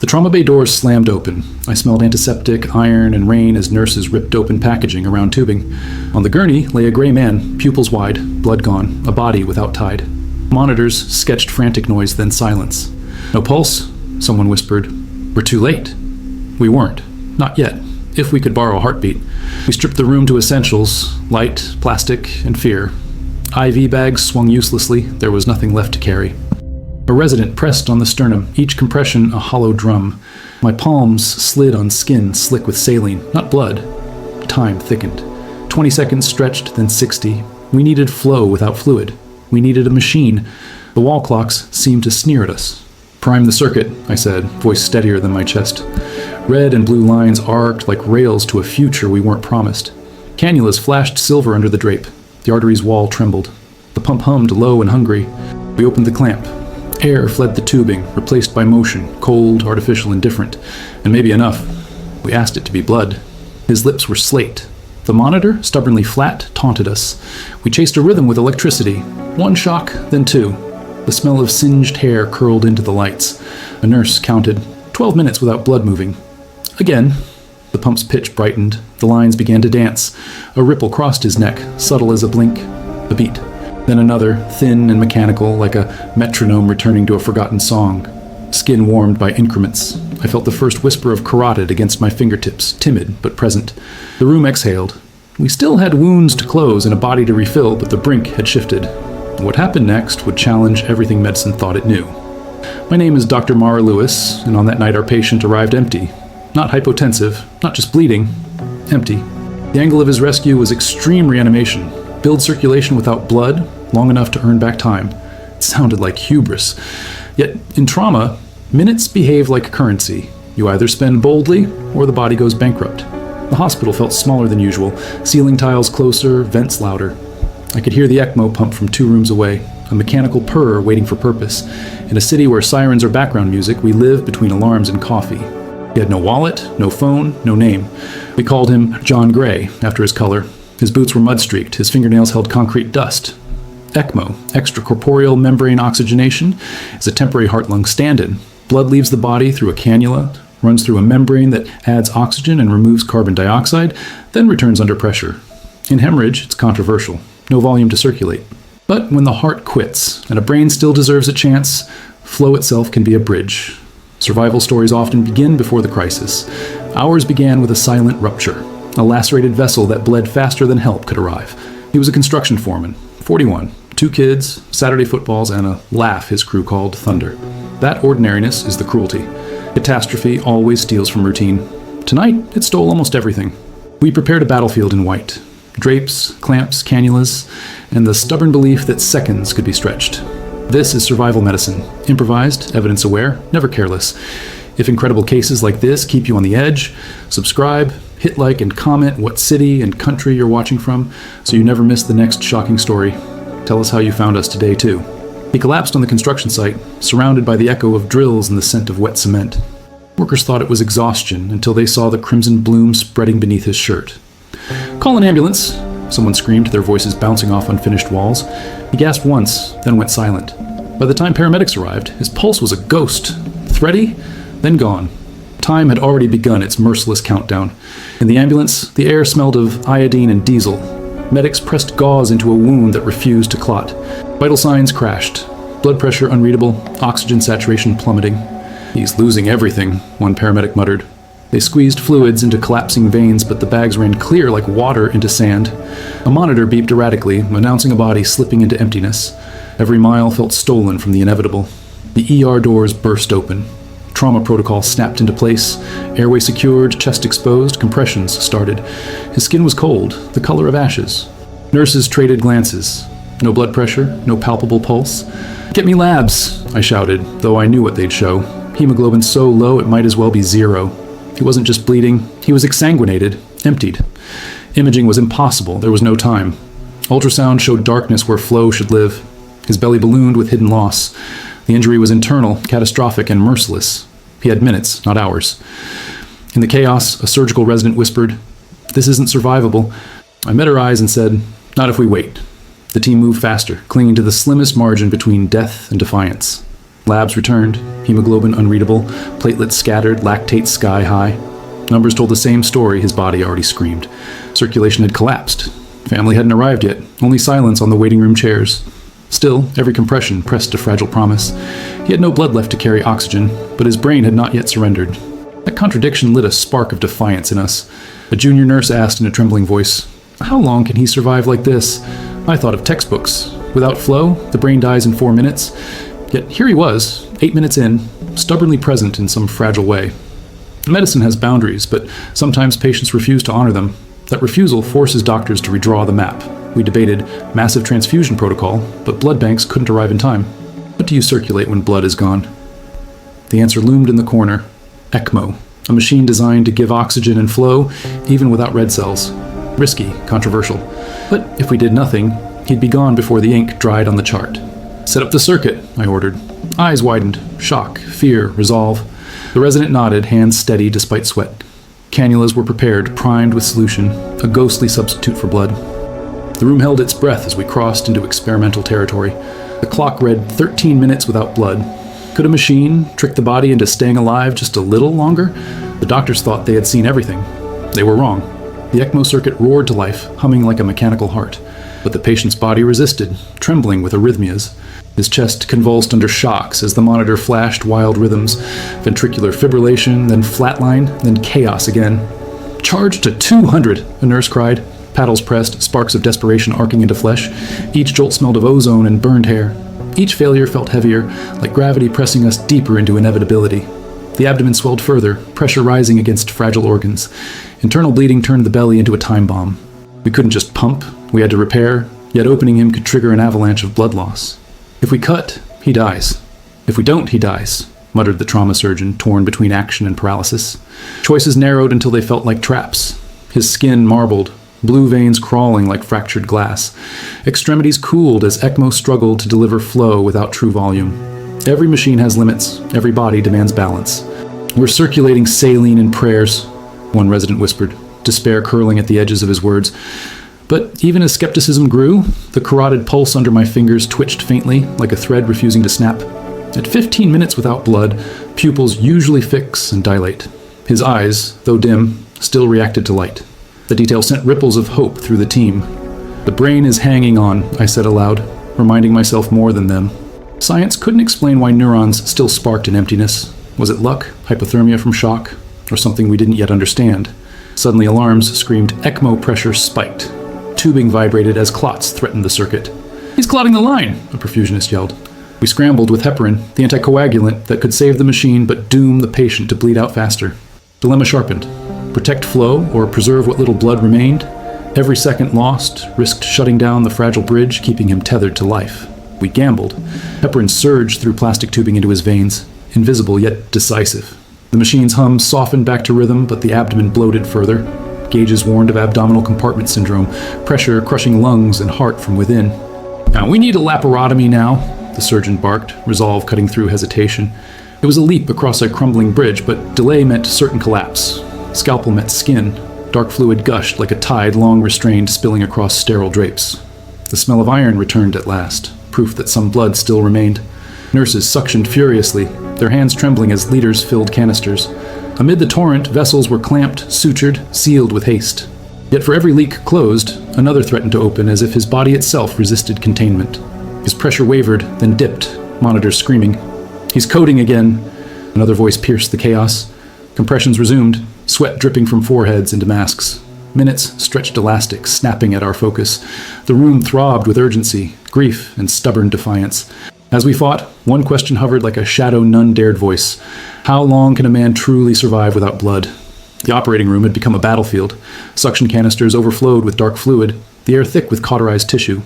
The trauma bay doors slammed open. I smelled antiseptic, iron, and rain as nurses ripped open packaging around tubing. On the gurney lay a gray man, pupils wide, blood gone, a body without tide. Monitors sketched frantic noise, then silence. No pulse, someone whispered. We're too late. We weren't. Not yet. If we could borrow a heartbeat. We stripped the room to essentials, light, plastic, and fear. IV bags swung uselessly. There was nothing left to carry. A resident pressed on the sternum, each compression a hollow drum. My palms slid on skin slick with saline, not blood. Time thickened. 20 seconds stretched, then 60. We needed flow without fluid. We needed a machine. The wall clocks seemed to sneer at us. Prime the circuit, I said, voice steadier than my chest. Red and blue lines arced like rails to a future we weren't promised. Cannulas flashed silver under the drape. The artery's wall trembled. The pump hummed low and hungry. We opened the clamp. Air fled the tubing, replaced by motion, cold, artificial, indifferent, and maybe enough. We asked it to be blood. His lips were slate. The monitor, stubbornly flat, taunted us. We chased a rhythm with electricity. One shock, then two. The smell of singed hair curled into the lights. A nurse counted 12 minutes without blood moving. Again. The pump's pitch brightened. The lines began to dance. A ripple crossed his neck, subtle as a blink, a beat. Then another, thin and mechanical, like a metronome returning to a forgotten song. Skin warmed by increments. I felt the first whisper of carotid against my fingertips, timid but present. The room exhaled. We still had wounds to close and a body to refill, but the brink had shifted. What happened next would challenge everything medicine thought it knew. My name is Dr. Mara Lewis, and on that night our patient arrived empty. Not hypotensive, not just bleeding, empty. The angle of his rescue was extreme reanimation. Build circulation without blood, long enough to earn back time. It sounded like hubris. Yet, in trauma, minutes behave like currency. You either spend boldly, or the body goes bankrupt. The hospital felt smaller than usual, ceiling tiles closer, vents louder. I could hear the ECMO pump from 2 rooms away, a mechanical purr waiting for purpose. In a city where sirens are background music, we live between alarms and coffee. He had no wallet, no phone, no name. We called him John Gray, after his color. His boots were mud-streaked, his fingernails held concrete dust. ECMO, extracorporeal membrane oxygenation, is a temporary heart-lung stand-in. Blood leaves the body through a cannula, runs through a membrane that adds oxygen and removes carbon dioxide, then returns under pressure. In hemorrhage, it's controversial. No volume to circulate. But when the heart quits, and a brain still deserves a chance, flow itself can be a bridge. Survival stories often begin before the crisis. Ours began with a silent rupture, a lacerated vessel that bled faster than help could arrive. He was a construction foreman, 41, 2 kids, Saturday footballs, and a laugh his crew called thunder. That ordinariness is the cruelty. Catastrophe always steals from routine. Tonight, it stole almost everything. We prepared a battlefield in white. Drapes, clamps, cannulas, and the stubborn belief that seconds could be stretched. This is survival medicine. Improvised, evidence-aware, never careless. If incredible cases like this keep you on the edge, subscribe, hit like and comment what city and country you're watching from so you never miss the next shocking story. Tell us how you found us today, too. He collapsed on the construction site, surrounded by the echo of drills and the scent of wet cement. Workers thought it was exhaustion until they saw the crimson bloom spreading beneath his shirt. "Call an ambulance," someone screamed, their voices bouncing off unfinished walls. He gasped once, then went silent. By the time paramedics arrived, his pulse was a ghost, thready, then gone. Time had already begun its merciless countdown. In the ambulance, the air smelled of iodine and diesel. Medics pressed gauze into a wound that refused to clot. Vital signs crashed. Blood pressure unreadable, oxygen saturation plummeting. "He's losing everything," one paramedic muttered. They squeezed fluids into collapsing veins, but the bags ran clear like water into sand. A monitor beeped erratically, announcing a body slipping into emptiness. Every mile felt stolen from the inevitable. The ER doors burst open. Trauma protocol snapped into place. Airway secured, chest exposed, compressions started. His skin was cold, the color of ashes. Nurses traded glances. No blood pressure, no palpable pulse. "Get me labs," I shouted, though I knew what they'd show. Hemoglobin so low it might as well be 0. He wasn't just bleeding, he was exsanguinated, emptied. Imaging was impossible, there was no time. Ultrasound showed darkness where flow should live. His belly ballooned with hidden loss. The injury was internal, catastrophic, and merciless. He had minutes, not hours. In the chaos, a surgical resident whispered, "This isn't survivable." I met her eyes and said, "Not if we wait." The team moved faster, clinging to the slimmest margin between death and defiance. Labs returned, hemoglobin unreadable, platelets scattered, lactate sky high. Numbers told the same story his body already screamed. Circulation had collapsed. Family hadn't arrived yet, only silence on the waiting room chairs. Still, every compression pressed a fragile promise. He had no blood left to carry oxygen, but his brain had not yet surrendered. That contradiction lit a spark of defiance in us. A junior nurse asked in a trembling voice, "How long can he survive like this?" I thought of textbooks. Without flow, the brain dies in 4 minutes. Yet here he was, 8 minutes in, stubbornly present in some fragile way. Medicine has boundaries, but sometimes patients refuse to honor them. That refusal forces doctors to redraw the map. We debated massive transfusion protocol, but blood banks couldn't arrive in time. What do you circulate when blood is gone? The answer loomed in the corner. ECMO, a machine designed to give oxygen and flow, even without red cells. Risky, controversial. But if we did nothing, he'd be gone before the ink dried on the chart. "Set up the circuit," I ordered. Eyes widened. Shock, fear, resolve. The resident nodded, hands steady despite sweat. Cannulas were prepared, primed with solution, a ghostly substitute for blood. The room held its breath as we crossed into experimental territory. The clock read 13 minutes without blood. Could a machine trick the body into staying alive just a little longer? The doctors thought they had seen everything. They were wrong. The ECMO circuit roared to life, humming like a mechanical heart. But the patient's body resisted, trembling with arrhythmias. His chest convulsed under shocks as the monitor flashed wild rhythms. Ventricular fibrillation, then flatline, then chaos again. "Charge to 200, a nurse cried. Paddles pressed, sparks of desperation arcing into flesh. Each jolt smelled of ozone and burned hair. Each failure felt heavier, like gravity pressing us deeper into inevitability. The abdomen swelled further, pressure rising against fragile organs. Internal bleeding turned the belly into a time bomb. We couldn't just pump, we had to repair, yet opening him could trigger an avalanche of blood loss. "If we cut, he dies. If we don't, he dies," muttered the trauma surgeon, torn between action and paralysis. Choices narrowed until they felt like traps. His skin marbled, blue veins crawling like fractured glass. Extremities cooled as ECMO struggled to deliver flow without true volume. Every machine has limits, every body demands balance. "We're circulating saline in prayers," one resident whispered, despair curling at the edges of his words. But even as skepticism grew, the carotid pulse under my fingers twitched faintly, like a thread refusing to snap. At 15 minutes without blood, pupils usually fix and dilate. His eyes, though dim, still reacted to light. The detail sent ripples of hope through the team. "The brain is hanging on," I said aloud, reminding myself more than them. Science couldn't explain why neurons still sparked in emptiness. Was it luck, hypothermia from shock, or something we didn't yet understand? Suddenly alarms screamed ECMO pressure spiked. Tubing vibrated as clots threatened the circuit. "He's clotting the line," a perfusionist yelled. We scrambled with heparin, the anticoagulant that could save the machine but doom the patient to bleed out faster. Dilemma sharpened. Protect flow or preserve what little blood remained? Every second lost risked shutting down the fragile bridge, keeping him tethered to life. We gambled. Heparin surged through plastic tubing into his veins, invisible yet decisive. The machine's hum softened back to rhythm, but the abdomen bloated further. Gauges warned of abdominal compartment syndrome, pressure crushing lungs and heart from within. "Now we need a laparotomy now," the surgeon barked, resolve cutting through hesitation. It was a leap across a crumbling bridge, but delay meant certain collapse. Scalpel met skin. Dark fluid gushed like a tide long restrained, spilling across sterile drapes. The smell of iron returned at last, proof that some blood still remained. Nurses suctioned furiously, their hands trembling as liters filled canisters. Amid the torrent, vessels were clamped, sutured, sealed with haste. Yet for every leak closed, another threatened to open as if his body itself resisted containment. His pressure wavered, then dipped, monitors screaming. "He's coding again," another voice pierced the chaos. Compressions resumed, sweat dripping from foreheads into masks. Minutes stretched elastic, snapping at our focus. The room throbbed with urgency, grief, and stubborn defiance. As we fought, one question hovered like a shadow none dared voice. How long can a man truly survive without blood? The operating room had become a battlefield. Suction canisters overflowed with dark fluid, the air thick with cauterized tissue.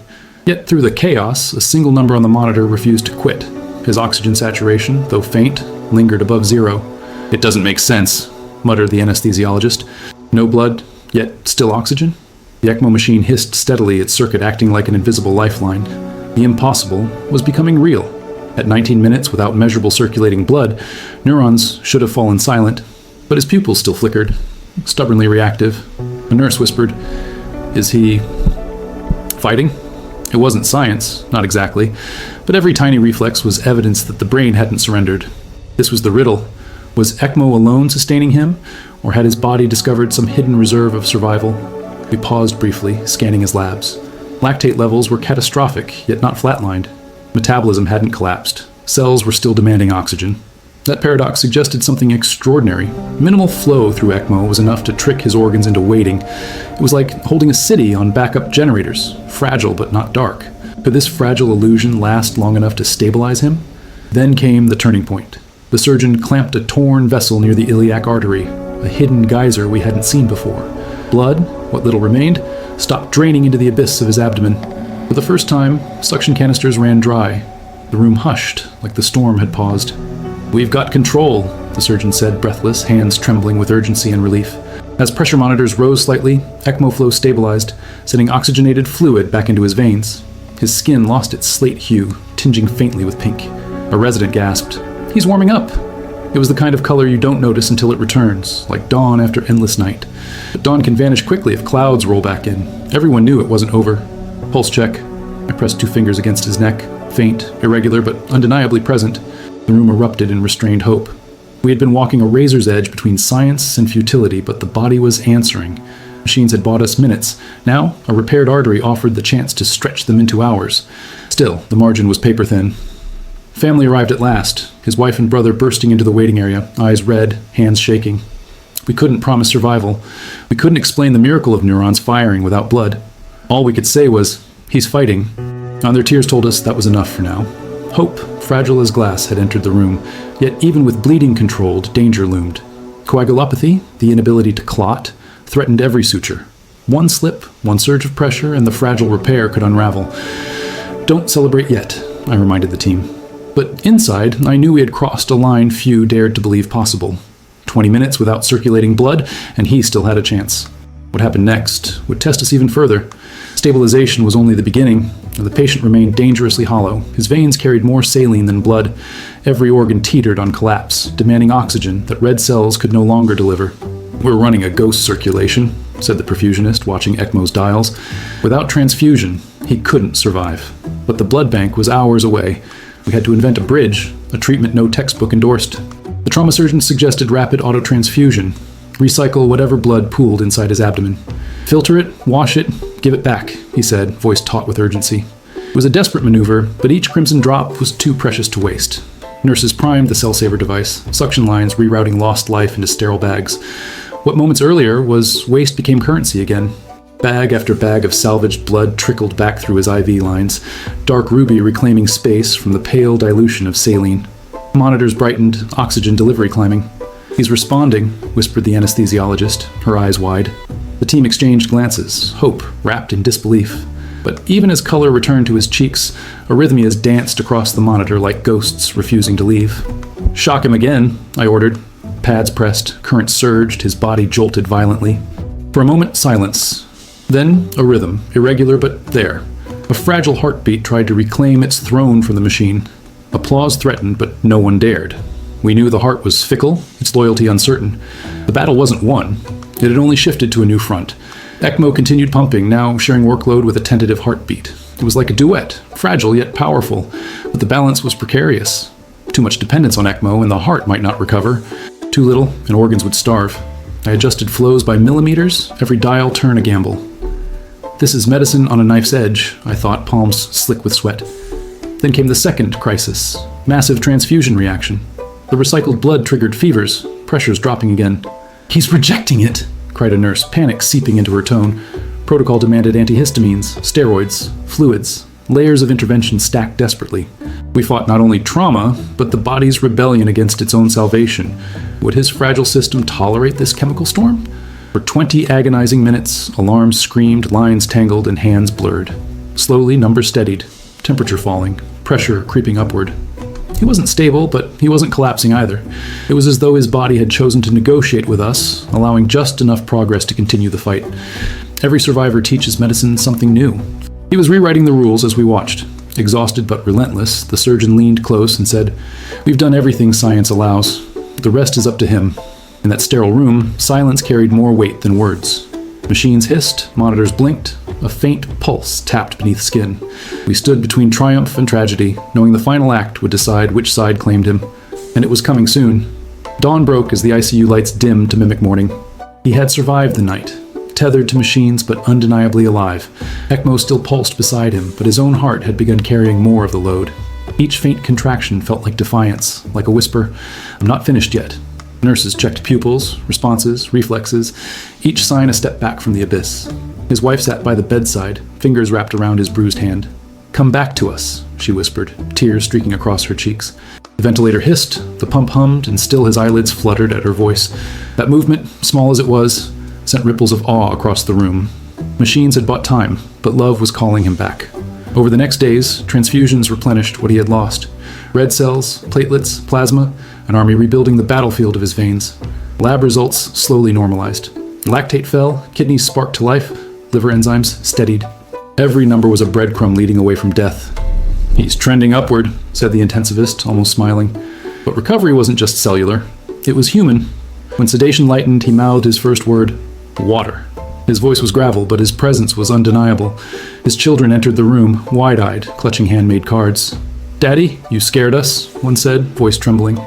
Yet through the chaos, a single number on the monitor refused to quit. His oxygen saturation, though faint, lingered above zero. "It doesn't make sense," muttered the anesthesiologist. "No blood, yet still oxygen?" The ECMO machine hissed steadily, its circuit acting like an invisible lifeline. The impossible was becoming real. At 19 minutes without measurable circulating blood, neurons should have fallen silent, but his pupils still flickered, stubbornly reactive. A nurse whispered, "Is he fighting?" It wasn't science, not exactly, but every tiny reflex was evidence that the brain hadn't surrendered. This was the riddle. Was ECMO alone sustaining him, or had his body discovered some hidden reserve of survival? We paused briefly, scanning his labs. Lactate levels were catastrophic, yet not flatlined. Metabolism hadn't collapsed. Cells were still demanding oxygen. That paradox suggested something extraordinary. Minimal flow through ECMO was enough to trick his organs into waiting. It was like holding a city on backup generators, fragile but not dark. Could this fragile illusion last long enough to stabilize him? Then came the turning point. The surgeon clamped a torn vessel near the iliac artery, a hidden geyser we hadn't seen before. Blood, what little remained, stopped draining into the abyss of his abdomen. For the first time, suction canisters ran dry. The room hushed, like the storm had paused. "We've got control," the surgeon said, breathless, hands trembling with urgency and relief. As pressure monitors rose slightly, ECMO flow stabilized, sending oxygenated fluid back into his veins. His skin lost its slate hue, tinging faintly with pink. A resident gasped, "He's warming up." It was the kind of color you don't notice until it returns, like dawn after endless night. But dawn can vanish quickly if clouds roll back in. Everyone knew it wasn't over. Pulse check. I pressed 2 fingers against his neck, faint, irregular, but undeniably present. The room erupted in restrained hope. We had been walking a razor's edge between science and futility, but the body was answering. Machines had bought us minutes. Now, a repaired artery offered the chance to stretch them into hours. Still, the margin was paper-thin. Family arrived at last, his wife and brother bursting into the waiting area, eyes red, hands shaking. We couldn't promise survival. We couldn't explain the miracle of neurons firing without blood. All we could say was, "He's fighting." And their tears told us that was enough for now. Hope, fragile as glass, had entered the room, yet even with bleeding controlled, danger loomed. Coagulopathy, the inability to clot, threatened every suture. One slip, one surge of pressure, and the fragile repair could unravel. "Don't celebrate yet," I reminded the team. But inside, I knew we had crossed a line few dared to believe possible. 20 minutes without circulating blood, and he still had a chance. What happened next would test us even further. Stabilization was only the beginning. The patient remained dangerously hollow. His veins carried more saline than blood. Every organ teetered on collapse, demanding oxygen that red cells could no longer deliver. "We're running a ghost circulation," said the perfusionist, watching ECMO's dials. Without transfusion, he couldn't survive. But the blood bank was hours away. We had to invent a bridge, a treatment no textbook endorsed. The trauma surgeon suggested rapid autotransfusion. Recycle whatever blood pooled inside his abdomen. "Filter it, wash it, give it back," he said, voice taut with urgency. It was a desperate maneuver, but each crimson drop was too precious to waste. Nurses primed the cell saver device, suction lines rerouting lost life into sterile bags. What moments earlier was waste became currency again. Bag after bag of salvaged blood trickled back through his IV lines, dark ruby reclaiming space from the pale dilution of saline. Monitors brightened, oxygen delivery climbing. "He's responding," whispered the anesthesiologist, her eyes wide. The team exchanged glances, hope wrapped in disbelief. But even as color returned to his cheeks, arrhythmias danced across the monitor like ghosts refusing to leave. "Shock him again," I ordered. Pads pressed, current surged, his body jolted violently. For a moment, silence. Then a rhythm, irregular but there. A fragile heartbeat tried to reclaim its throne from the machine. Applause threatened, but no one dared. We knew the heart was fickle, its loyalty uncertain. The battle wasn't won. It had only shifted to a new front. ECMO continued pumping, now sharing workload with a tentative heartbeat. It was like a duet, fragile yet powerful, but the balance was precarious. Too much dependence on ECMO and the heart might not recover. Too little, and organs would starve. I adjusted flows by millimeters, every dial turn a gamble. This is medicine on a knife's edge, I thought, palms slick with sweat. Then came the second crisis, massive transfusion reaction. The recycled blood triggered fevers, pressures dropping again. "He's rejecting it," cried a nurse, panic seeping into her tone. Protocol demanded antihistamines, steroids, fluids, layers of intervention stacked desperately. We fought not only trauma, but the body's rebellion against its own salvation. Would his fragile system tolerate this chemical storm? For 20 agonizing minutes, alarms screamed, lines tangled, and hands blurred. Slowly, numbers steadied, temperature falling, pressure creeping upward. He wasn't stable, but he wasn't collapsing either. It was as though his body had chosen to negotiate with us, allowing just enough progress to continue the fight. Every survivor teaches medicine something new. He was rewriting the rules as we watched. Exhausted but relentless, the surgeon leaned close and said, "We've done everything science allows. The rest is up to him." In that sterile room, silence carried more weight than words. Machines hissed, monitors blinked, a faint pulse tapped beneath skin. We stood between triumph and tragedy, knowing the final act would decide which side claimed him. And it was coming soon. Dawn broke as the ICU lights dimmed to mimic morning. He had survived the night, tethered to machines but undeniably alive. ECMO still pulsed beside him, but his own heart had begun carrying more of the load. Each faint contraction felt like defiance, like a whisper, "I'm not finished yet." Nurses checked pupils, responses, reflexes, each sign a step back from the abyss. His wife sat by the bedside, fingers wrapped around his bruised hand. "Come back to us," she whispered, tears streaking across her cheeks. The ventilator hissed, the pump hummed, and still his eyelids fluttered at her voice. That movement, small as it was, sent ripples of awe across the room. Machines had bought time, but love was calling him back. Over the next days, transfusions replenished what he had lost. Red cells, platelets, plasma, an army rebuilding the battlefield of his veins. Lab results slowly normalized. Lactate fell, kidneys sparked to life, liver enzymes steadied. Every number was a breadcrumb leading away from death. "He's trending upward," said the intensivist, almost smiling. But recovery wasn't just cellular. It was human. When sedation lightened, he mouthed his first word, "Water." His voice was gravel, but his presence was undeniable. His children entered the room, wide-eyed, clutching handmade cards. "Daddy, you scared us," one said, voice trembling.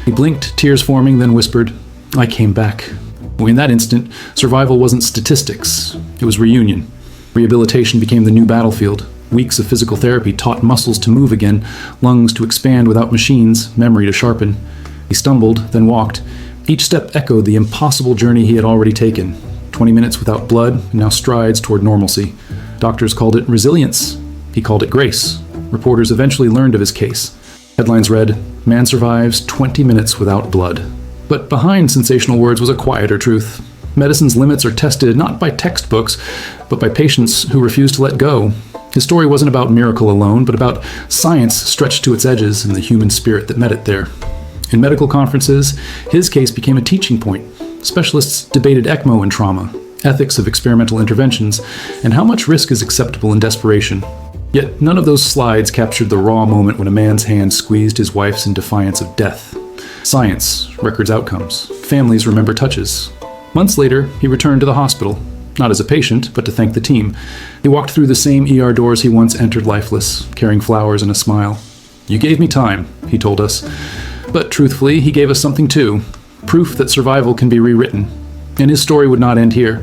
He blinked, tears forming, then whispered, "I came back." In that instant, survival wasn't statistics. It was reunion. Rehabilitation became the new battlefield. Weeks of physical therapy taught muscles to move again, lungs to expand without machines, memory to sharpen. He stumbled, then walked. Each step echoed the impossible journey he had already taken. 20 minutes without blood, and now strides toward normalcy. Doctors called it resilience. He called it grace. Reporters eventually learned of his case. Headlines read, "Man survives 20 minutes without blood." But behind sensational words was a quieter truth. Medicine's limits are tested not by textbooks, but by patients who refuse to let go. His story wasn't about miracle alone, but about science stretched to its edges and the human spirit that met it there. In medical conferences, his case became a teaching point. Specialists debated ECMO and trauma, ethics of experimental interventions, and how much risk is acceptable in desperation. Yet none of those slides captured the raw moment when a man's hand squeezed his wife's in defiance of death. Science records outcomes. Families remember touches. Months later, he returned to the hospital, not as a patient, but to thank the team. He walked through the same ER doors he once entered lifeless, carrying flowers and a smile. "You gave me time," he told us. But truthfully, he gave us something too. Proof that survival can be rewritten. And his story would not end here.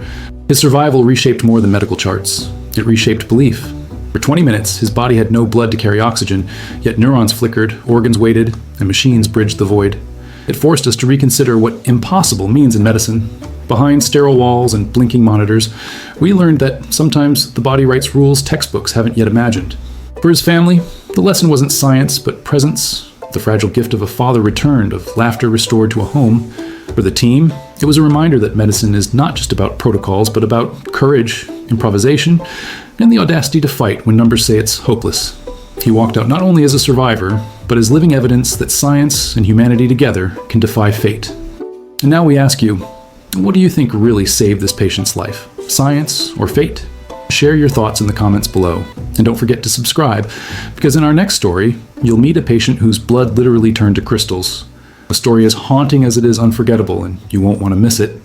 His survival reshaped more than medical charts. It reshaped belief. For 20 minutes, his body had no blood to carry oxygen, yet neurons flickered, organs waited, and machines bridged the void. It forced us to reconsider what impossible means in medicine. Behind sterile walls and blinking monitors, we learned that sometimes the body writes rules textbooks haven't yet imagined. For his family, the lesson wasn't science, but presence. The fragile gift of a father returned, of laughter restored to a home. For the team, it was a reminder that medicine is not just about protocols, but about courage, improvisation, and the audacity to fight when numbers say it's hopeless. He walked out not only as a survivor, but as living evidence that science and humanity together can defy fate. And now we ask you, what do you think really saved this patient's life? Science or fate? Share your thoughts in the comments below. And don't forget to subscribe, because in our next story, you'll meet a patient whose blood literally turned to crystals. A story as haunting as it is unforgettable, and you won't want to miss it.